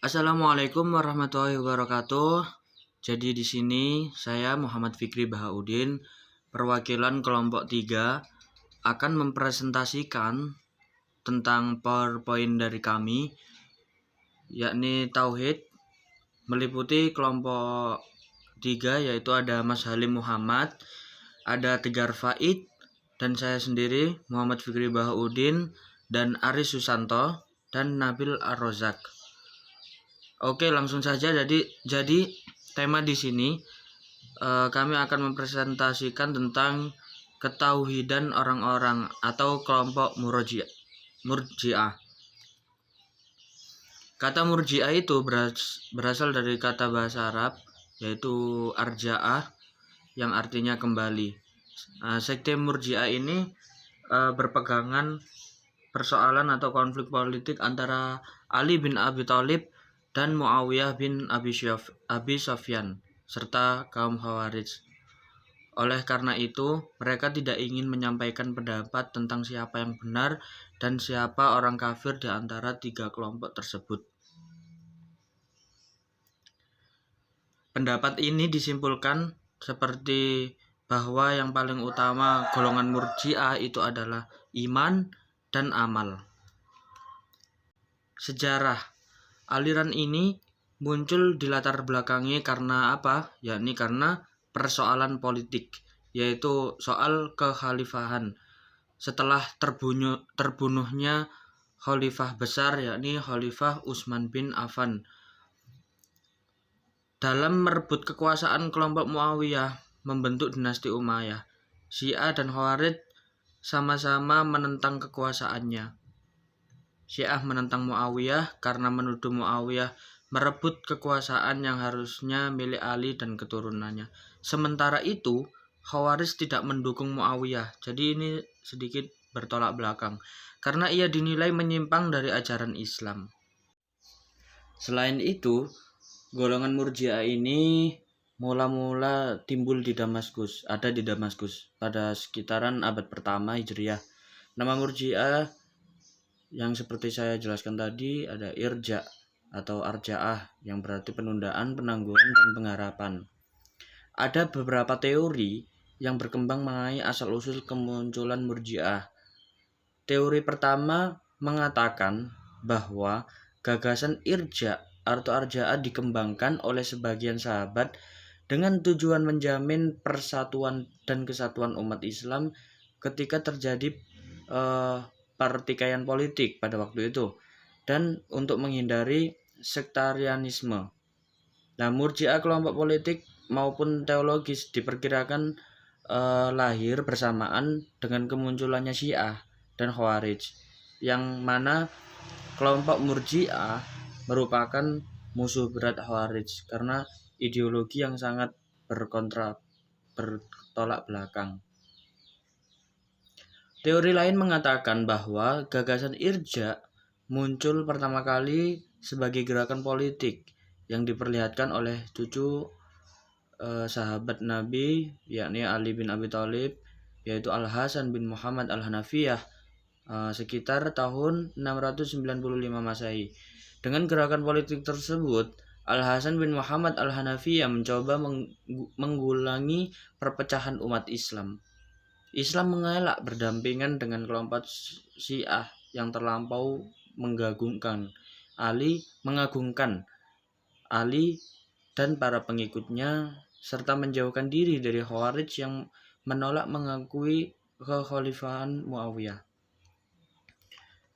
Assalamualaikum warahmatullahi wabarakatuh. Jadi di sini saya Muhammad Fikri Bahaudin, perwakilan kelompok 3 akan mempresentasikan tentang PowerPoint dari kami, yakni Tauhid, meliputi kelompok 3 yaitu ada Mas Halim Muhammad, ada Tegar Faid, dan saya sendiri Muhammad Fikri Bahaudin, dan Aris Susanto, dan Nabil Ar-Rozak. Oke, langsung saja. Jadi tema di sini kami akan mempresentasikan tentang ketauhidan orang-orang atau kelompok Murji'ah. Kata Murji'ah itu berasal dari kata bahasa Arab yaitu arja'ah yang artinya kembali. Sekte Murji'ah ini berpegangan persoalan atau konflik politik antara Ali bin Abi Thalib dan Muawiyah bin Abi Sufyan serta kaum Khawarij. Oleh karena itu, mereka tidak ingin menyampaikan pendapat tentang siapa yang benar dan siapa orang kafir di antara tiga kelompok tersebut. Pendapat ini disimpulkan seperti bahwa yang paling utama golongan Murji'ah itu adalah iman dan amal. Sejarah aliran ini muncul di latar belakangi karena apa? Yakni karena persoalan politik, yaitu soal kekhalifahan. Setelah terbunuhnya khalifah besar, yakni Khalifah Utsman bin Affan. Dalam merebut kekuasaan, kelompok Muawiyah membentuk dinasti Umayyah. Syiah dan Khawarij sama-sama menentang kekuasaannya. Syiah menentang Muawiyah karena menuduh Muawiyah merebut kekuasaan yang harusnya milik Ali dan keturunannya. Sementara itu, Khawarij tidak mendukung Muawiyah. Jadi ini sedikit bertolak belakang karena ia dinilai menyimpang dari ajaran Islam. Selain itu, golongan Murji'ah ini mula-mula timbul di Damaskus, pada sekitaran abad pertama Hijriah. Nama Murji'ah yang seperti saya jelaskan tadi ada irja atau arja'ah yang berarti penundaan, penangguhan, dan pengharapan. Ada beberapa teori yang berkembang mengenai asal-usul kemunculan Murji'ah. Teori pertama mengatakan bahwa gagasan irja atau arja'ah dikembangkan oleh sebagian sahabat dengan tujuan menjamin persatuan dan kesatuan umat Islam ketika terjadi pertikaian politik pada waktu itu dan untuk menghindari sektarianisme. Nah, Murji'ah kelompok politik maupun teologis diperkirakan lahir bersamaan dengan kemunculannya Syiah dan Khawarij, yang mana kelompok Murji'ah merupakan musuh berat Khawarij karena ideologi yang sangat bertolak belakang. Teori lain mengatakan bahwa gagasan irja muncul pertama kali sebagai gerakan politik yang diperlihatkan oleh cucu sahabat Nabi, yakni Ali bin Abi Thalib, yaitu Al-Hasan bin Muhammad Al-Hanafiyah, sekitar tahun 695 Masehi. Dengan gerakan politik tersebut, Al-Hasan bin Muhammad Al-Hanafiyah mencoba menggulangi perpecahan umat Islam. Islam mengelak berdampingan dengan kelompok Syiah yang terlampau mengagungkan Ali dan para pengikutnya serta menjauhkan diri dari Khawarij yang menolak mengakui kekhalifahan Muawiyah.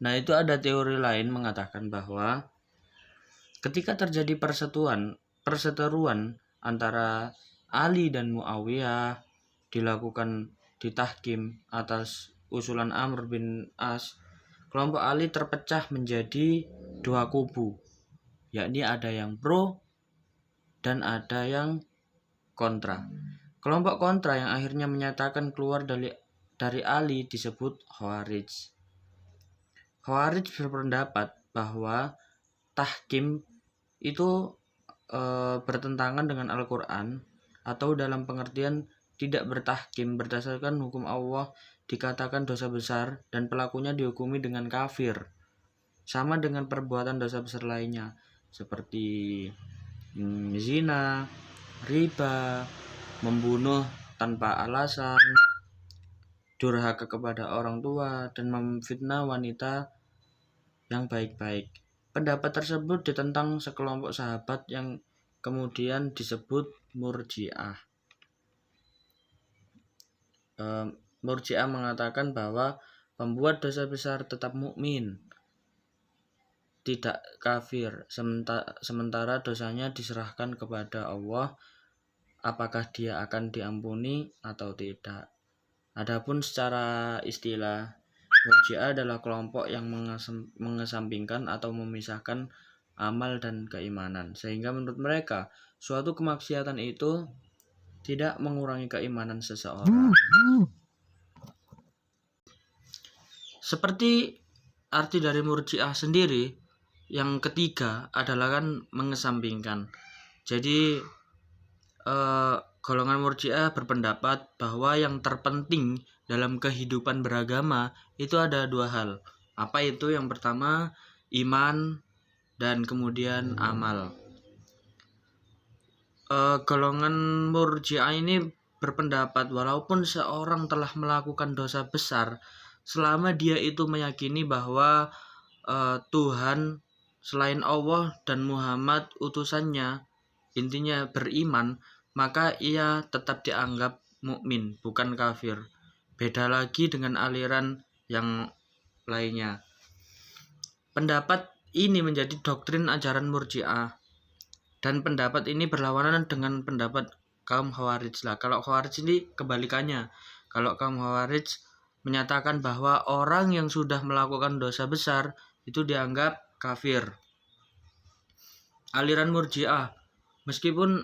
Nah, itu ada teori lain mengatakan bahwa ketika terjadi perseteruan antara Ali dan Muawiyah dilakukan ditahkim atas usulan Amr bin As, kelompok Ali terpecah menjadi dua kubu, yakni ada yang pro dan ada yang kontra. Kelompok kontra yang akhirnya menyatakan keluar dari Ali disebut Khawarij. Khawarij berpendapat bahwa tahkim itu bertentangan dengan Al-Quran, atau dalam pengertian tidak bertahkim berdasarkan hukum Allah dikatakan dosa besar dan pelakunya dihukumi dengan kafir, sama dengan perbuatan dosa besar lainnya. seperti zina, riba, membunuh tanpa alasan, durhaka kepada orang tua, dan memfitnah wanita yang baik-baik. Pendapat tersebut ditentang sekelompok sahabat yang kemudian disebut Murji'ah. Murji'ah mengatakan bahwa pembuat dosa besar tetap mukmin, tidak kafir, sementara dosanya diserahkan kepada Allah apakah dia akan diampuni atau tidak. Adapun secara istilah, Murji'ah adalah kelompok yang mengesampingkan atau memisahkan amal dan keimanan, sehingga menurut mereka suatu kemaksiatan itu tidak mengurangi keimanan seseorang. Seperti arti dari Murji'ah sendiri, yang ketiga adalah kan mengesampingkan. Jadi golongan Murji'ah berpendapat bahwa yang terpenting dalam kehidupan beragama itu ada dua hal. Apa itu? Yang pertama iman dan kemudian amal. Golongan Murji'ah ini berpendapat walaupun seorang telah melakukan dosa besar, selama dia itu meyakini bahwa Tuhan selain Allah dan Muhammad utusannya, intinya beriman, maka ia tetap dianggap mukmin, bukan kafir. Beda lagi dengan aliran yang lainnya. Pendapat ini menjadi doktrin ajaran Murji'ah, dan pendapat ini berlawanan dengan pendapat kaum Khawarij. Kalau Khawarij ini kebalikannya. Kalau kaum Khawarij menyatakan bahwa orang yang sudah melakukan dosa besar itu dianggap kafir. Aliran Murji'ah, meskipun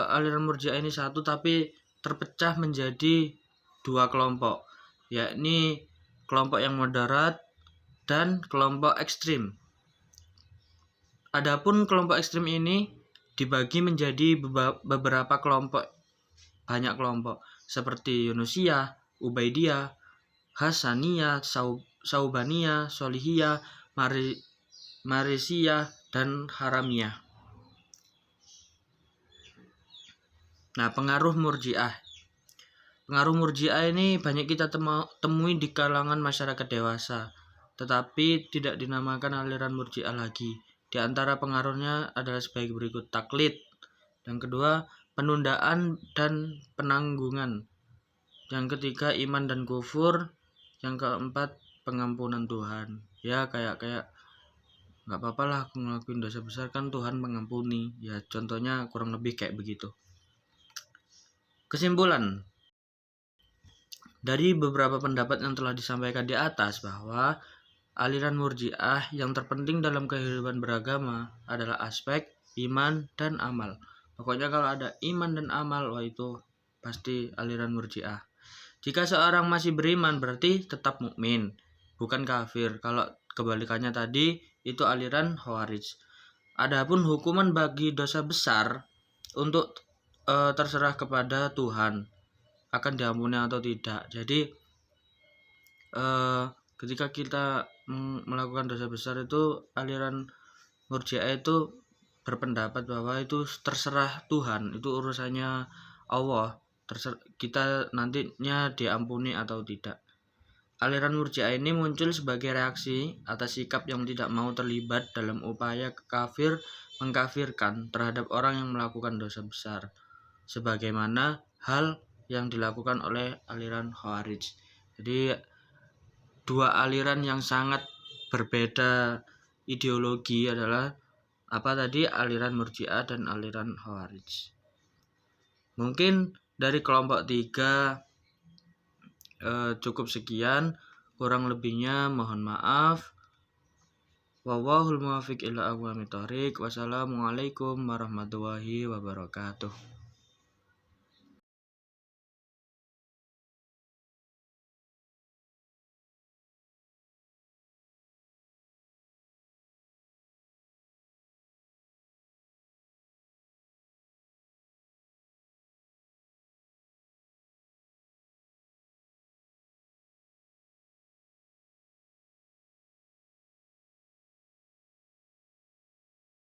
aliran Murji'ah ini satu, tapi terpecah menjadi dua kelompok, yakni kelompok yang moderat dan kelompok ekstrim. Adapun kelompok ekstrim ini dibagi menjadi beberapa kelompok, banyak kelompok seperti Yunusiyah, Ubaidiyah, Hasaniyah, Saubaniyah, Solihiyah, Marisiyah, dan Haramiyah. Nah, pengaruh Murji'ah. Pengaruh Murji'ah ini banyak kita temui di kalangan masyarakat dewasa, tetapi tidak dinamakan aliran Murji'ah lagi. Di antara pengaruhnya adalah sebagai berikut: taklid. Yang kedua, penundaan dan penanggungan. Yang ketiga, iman dan kufur. Yang keempat, pengampunan Tuhan. Ya kayak nggak apa-apa lah aku ngelakuin dosa besar, kan Tuhan mengampuni. Ya contohnya kurang lebih kayak begitu. Kesimpulan dari beberapa pendapat yang telah disampaikan di atas, bahwa aliran Murji'ah yang terpenting dalam kehidupan beragama adalah aspek iman dan amal. Pokoknya kalau ada iman dan amal, wah itu pasti aliran Murji'ah. Jika seorang masih beriman berarti tetap mukmin, bukan kafir. Kalau kebalikannya tadi itu aliran Khawarij. Adapun hukuman bagi dosa besar untuk terserah kepada Tuhan, akan diampuni atau tidak. Jadi ketika kita melakukan dosa besar itu, aliran Murji'ah itu berpendapat bahwa itu terserah Tuhan, itu urusannya Allah, kita nantinya diampuni atau tidak. Aliran Murji'ah ini muncul sebagai reaksi atas sikap yang tidak mau terlibat dalam upaya mengkafirkan terhadap orang yang melakukan dosa besar, sebagaimana hal yang dilakukan oleh aliran Khawarij. Jadi dua aliran yang sangat berbeda ideologi adalah aliran Murji'ah dan aliran Khawarij. Mungkin dari kelompok 3 cukup sekian, kurang lebihnya mohon maaf. Wallahul muwaffiq ila aqwamit thoriq. Wassalamualaikum warahmatullahi wabarakatuh.